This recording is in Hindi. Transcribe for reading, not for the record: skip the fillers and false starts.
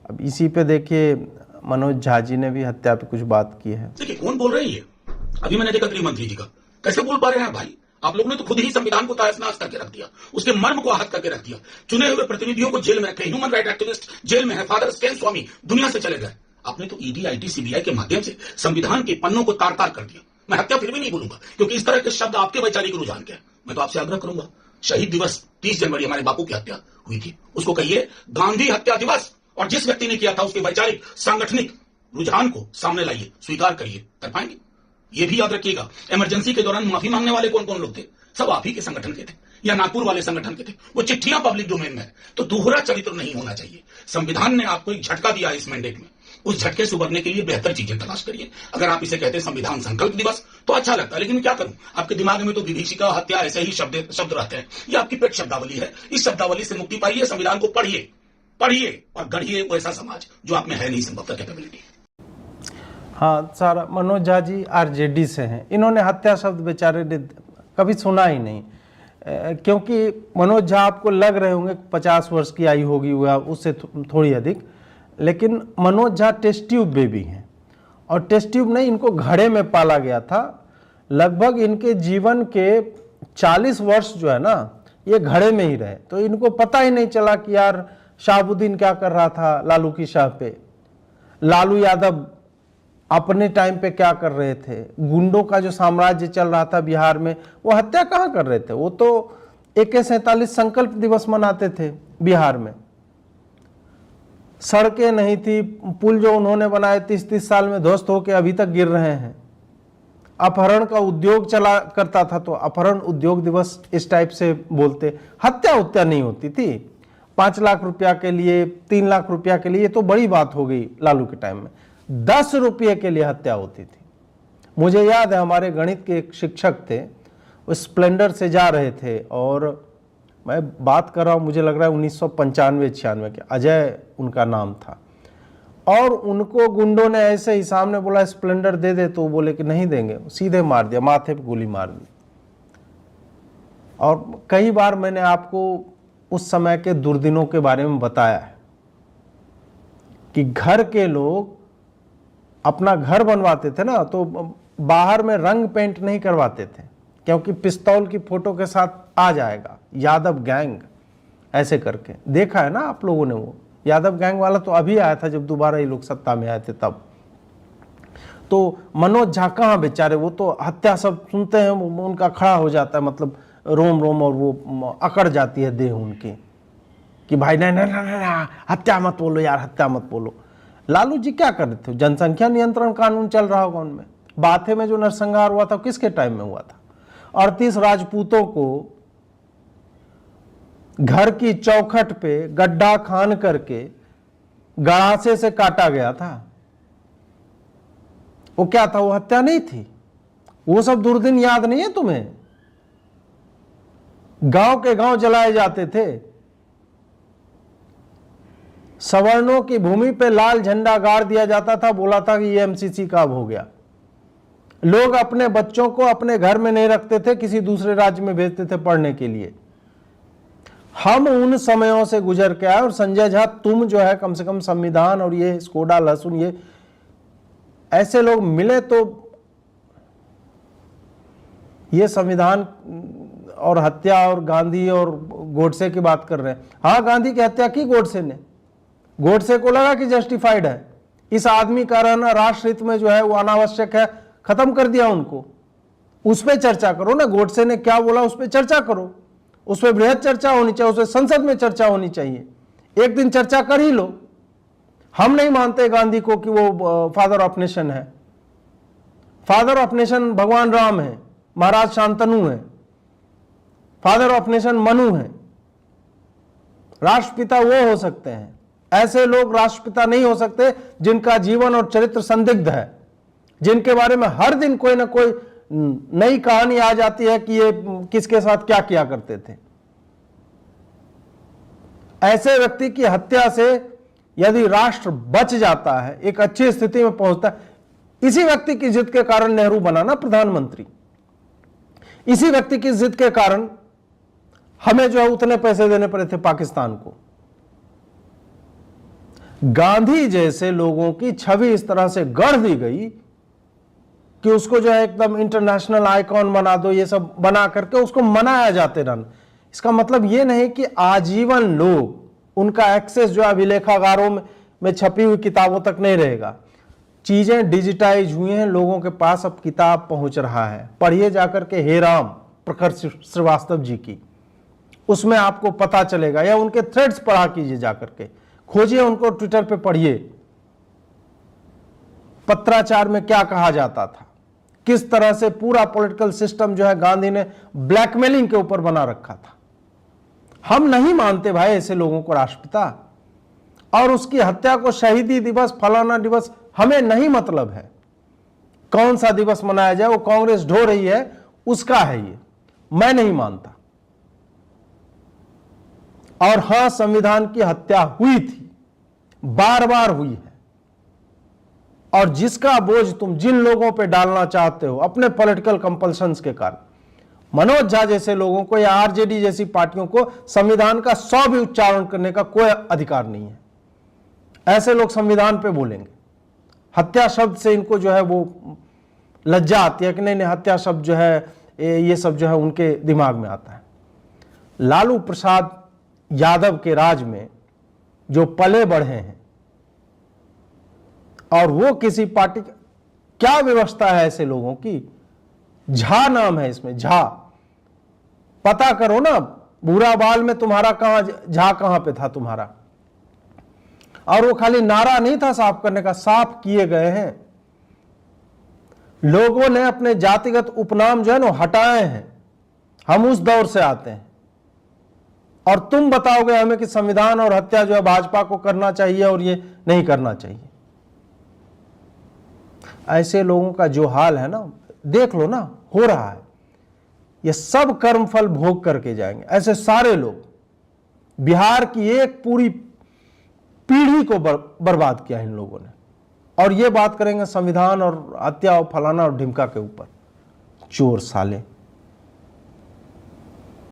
अब इसी पे देखिए मनोज झा जी ने भी हत्या पे कुछ बात की है। देखिए कौन बोल रही है, अभी मैंने देखा गृह मंत्री जी का, कैसे बोल पा रहे हैं भाई? आप लोगों ने तो खुद ही संविधान को तहस-नहस करके रख दिया, उसके मर्म को आहत करके रख दिया, चुने हुए प्रतिनिधियों को जेल में रखे, ह्यूमन राइट एक्टिविस्ट जेल में है, फादर स्टेन स्वामी दुनिया से चले गए। आपने तो ईडी, आईटी, सीबीआई के माध्यम से संविधान के पन्नों को तार-तार कर दिया। मैं हत्या फिर भी नहीं बोलूंगा, क्योंकि इस तरह के शब्द आपके वैचारिक रुझान के हैं। मैं तो आपसे आग्रह करूंगा, शहीद दिवस 30 जनवरी हमारे बापू की हत्या हुई थी, उसको कहिए गांधी हत्या दिवस, और जिस व्यक्ति ने किया था उसके वैचारिक सांगठनिक रुझान को सामने लाइए, स्वीकार करिए। कर पाएंगे? ये भी याद रखिएगा, इमरजेंसी के दौरान माफी मांगने वाले कौन कौन लोग थे? सब आप ही के संगठन के थे या नागपुर वाले संगठन के थे। वो चिट्ठियां पब्लिक डोमेन में है, तो दोहरा चरित्र नहीं होना चाहिए। संविधान ने आपको एक झटका दिया इस मैंडेट में, उस झटके से उबरने के लिए बेहतर चीजें तलाश करिए। अगर आप इसे कहते हैं संविधान संकल्प दिवस तो अच्छा लगता है, लेकिन क्या करूं, आपके दिमाग में तो विभीषिका, हत्या ऐसे ही शब्द रहते हैं। ये आपकी पेट शब्दावली है, इस शब्दावली से मुक्ति पाइए, संविधान को पढ़िए और गढ़िए वैसा समाज जो आप में है नहीं संभवतः कैपेबिलिटी। हाँ सारा, मनोज झा जी आरजेडी से हैं, इन्होंने हत्या शब्द बेचारे ने कभी सुना ही नहीं, क्योंकि मनोज झा आपको लग रहे होंगे 50 वर्ष की आयु होगी हुआ, उससे थोड़ी अधिक, लेकिन Manoj Jha test tube baby हैं, और टेस्ट ट्यूब नहीं, इनको घड़े में पाला गया था। लगभग इनके जीवन के 40 वर्ष जो है ना, ये घड़े में ही रहे, तो इनको पता ही नहीं चला कि यार शहाबुद्दीन क्या कर रहा था लालू की शाह पे, लालू यादव अपने टाइम पे क्या कर रहे थे, गुंडों का जो साम्राज्य चल रहा था बिहार में, वो हत्या कहाँ कर रहे थे। वो तो AK-47 संकल्प दिवस मनाते थे बिहार में, सड़कें नहीं थी, पुल जो उन्होंने बनाए 30-30 साल में ध्वस्त होकर अभी तक गिर रहे हैं। अपहरण का उद्योग चला करता था, तो अपहरण उद्योग दिवस इस टाइप से बोलते। हत्या नहीं होती थी, 5 लाख रुपया के लिए, 3 लाख रुपया के लिए तो बड़ी बात हो गई लालू के टाइम में। 10 रुपये के लिए हत्या होती थी। मुझे याद है हमारे गणित के एक शिक्षक थे, वो स्प्लेंडर से जा रहे थे, और मैं बात कर रहा हूँ मुझे लग रहा है 1995-96 के, अजय उनका नाम था, और उनको गुंडों ने ऐसे ही सामने बोला स्प्लेंडर दे दे, तो वो बोले कि नहीं देंगे, सीधे मार दिया, माथे पे गोली मार दी। और कई बार मैंने आपको उस समय के दुर्दिनों के बारे में बताया है कि घर के लोग अपना घर बनवाते थे ना, तो बाहर में रंग पेंट नहीं करवाते थे, क्योंकि पिस्तौल की फोटो के साथ आ जाएगा यादव गैंग, ऐसे करके देखा है ना आप लोगों ने। वो यादव गैंग वाला तो अभी आया था जब दोबारा ये लोग सत्ता में आए थे तब। तो मनोज झा कहाँ बेचारे, वो तो हत्या सब सुनते हैं उनका खड़ा हो जाता है, मतलब रोम रोम, और वो अकड़ जाती है देह उनकी कि भाई नहीं, हत्या मत बोलो यार, हत्या मत बोलो। लालू जी क्या कर रहे थे, जनसंख्या नियंत्रण कानून चल रहा होगा उनमें। बाथे में जो नरसंहार हुआ था किसके टाइम में हुआ था? 38 राजपूतों को घर की चौखट पे गड्ढा खान करके गड़ासे से काटा गया था। वो क्या था, वो हत्या नहीं थी? वो सब दुर्दिन याद नहीं है तुम्हें? गांव के गांव जलाए जाते थे, सवर्णों की भूमि पे लाल झंडा गाड़ दिया जाता था, बोला था कि ये MCC का अब हो गया। लोग अपने बच्चों को अपने घर में नहीं रखते थे, किसी दूसरे राज्य में भेजते थे पढ़ने के लिए। हम उन समयों से गुजर के आए, और संजय झा तुम जो है कम से कम संविधान और ये स्कोडा लहसुन, ये ऐसे लोग मिले तो ये संविधान और हत्या और गांधी और गोडसे की बात कर रहे हैं। हाँ, गांधी की हत्या की गोडसे ने, गोडसे को लगा कि जस्टिफाइड है, इस आदमी का रहना राष्ट्र हित में जो है वो अनावश्यक है, खत्म कर दिया उनको। उस पर चर्चा करो ना, गोडसे ने क्या बोला उस पर चर्चा करो, उस पर बृहद चर्चा होनी चाहिए, उस पर संसद में चर्चा होनी चाहिए, एक दिन चर्चा कर ही लो। हम नहीं मानते गांधी को कि वो फादर ऑफ नेशन है। फादर ऑफ नेशन भगवान राम है, महाराज शांतनु है, फादर ऑफ नेशन मनु है। राष्ट्रपिता वो हो सकते हैं, ऐसे लोग राष्ट्रपिता नहीं हो सकते जिनका जीवन और चरित्र संदिग्ध है, जिनके बारे में हर दिन कोई ना कोई नई कहानी आ जाती है कि ये किसके साथ क्या किया करते थे। ऐसे व्यक्ति की हत्या से यदि राष्ट्र बच जाता है, एक अच्छी स्थिति में पहुंचता है, इसी व्यक्ति की जिद के कारण नेहरू बना ना प्रधानमंत्री। इसी व्यक्ति की जिद के कारण हमें जो है उतने पैसे देने पड़े थे पाकिस्तान को। गांधी जैसे लोगों की छवि इस तरह से गढ़ दी गई कि उसको जो है एकदम इंटरनेशनल आइकॉन बना दो, ये सब बना करके उसको मनाया जाते रन। इसका मतलब ये नहीं कि आजीवन लोग उनका एक्सेस जो है अभिलेखागारों में छपी हुई किताबों तक नहीं रहेगा। चीजें डिजिटाइज हुई हैं, लोगों के पास अब किताब पहुंच रहा है। पढ़िए जाकर के हेराम प्रखर श्रीवास्तव जी की, उसमें आपको पता चलेगा, या उनके थ्रेड्स पढ़ा कीजिए जाकर के, खोजिए उनको, ट्विटर पे पढ़िए पत्राचार में क्या कहा जाता था, किस तरह से पूरा पॉलिटिकल सिस्टम जो है गांधी ने ब्लैकमेलिंग के ऊपर बना रखा था। हम नहीं मानते भाई ऐसे लोगों को राष्ट्रपिता, और उसकी हत्या को शहीदी दिवस फलाना दिवस हमें नहीं मतलब है। कौन सा दिवस मनाया जाए, वो कांग्रेस ढो रही है उसका है ये, मैं नहीं मानता। और हां, संविधान की हत्या हुई थी, बार बार हुई है, और जिसका बोझ तुम जिन लोगों पे डालना चाहते हो अपने पॉलिटिकल कंपल्शंस के कारण, मनोज झा जैसे लोगों को या आरजेडी जैसी पार्टियों को संविधान का 100 भी उच्चारण करने का कोई अधिकार नहीं है। ऐसे लोग संविधान पे बोलेंगे। हत्या शब्द से इनको जो है वो लज्जा आती है कि नहीं नहीं, हत्या शब्द जो है ये सब जो है उनके दिमाग में आता है। लालू प्रसाद यादव के राज में जो पले बढ़े हैं, और वो किसी पार्टी, क्या व्यवस्था है ऐसे लोगों की, झा नाम है इसमें, झा, पता करो ना, बुरा बाल में तुम्हारा कहां, झा कहां पे था तुम्हारा। और वो खाली नारा नहीं था साफ करने का, साफ किए गए हैं। लोगों ने अपने जातिगत उपनाम जो है ना हटाए हैं। हम उस दौर से आते हैं, और तुम बताओगे हमें कि संविधान और हत्या जो है भाजपा को करना चाहिए और ये नहीं करना चाहिए। ऐसे लोगों का जो हाल है ना, देख लो ना, हो रहा है। ये सब कर्मफल भोग करके जाएंगे ऐसे सारे लोग। बिहार की एक पूरी पीढ़ी को बर्बाद किया इन लोगों ने, और ये बात करेंगे संविधान और हत्या और फलाना और ढिमका के ऊपर। चोर साले।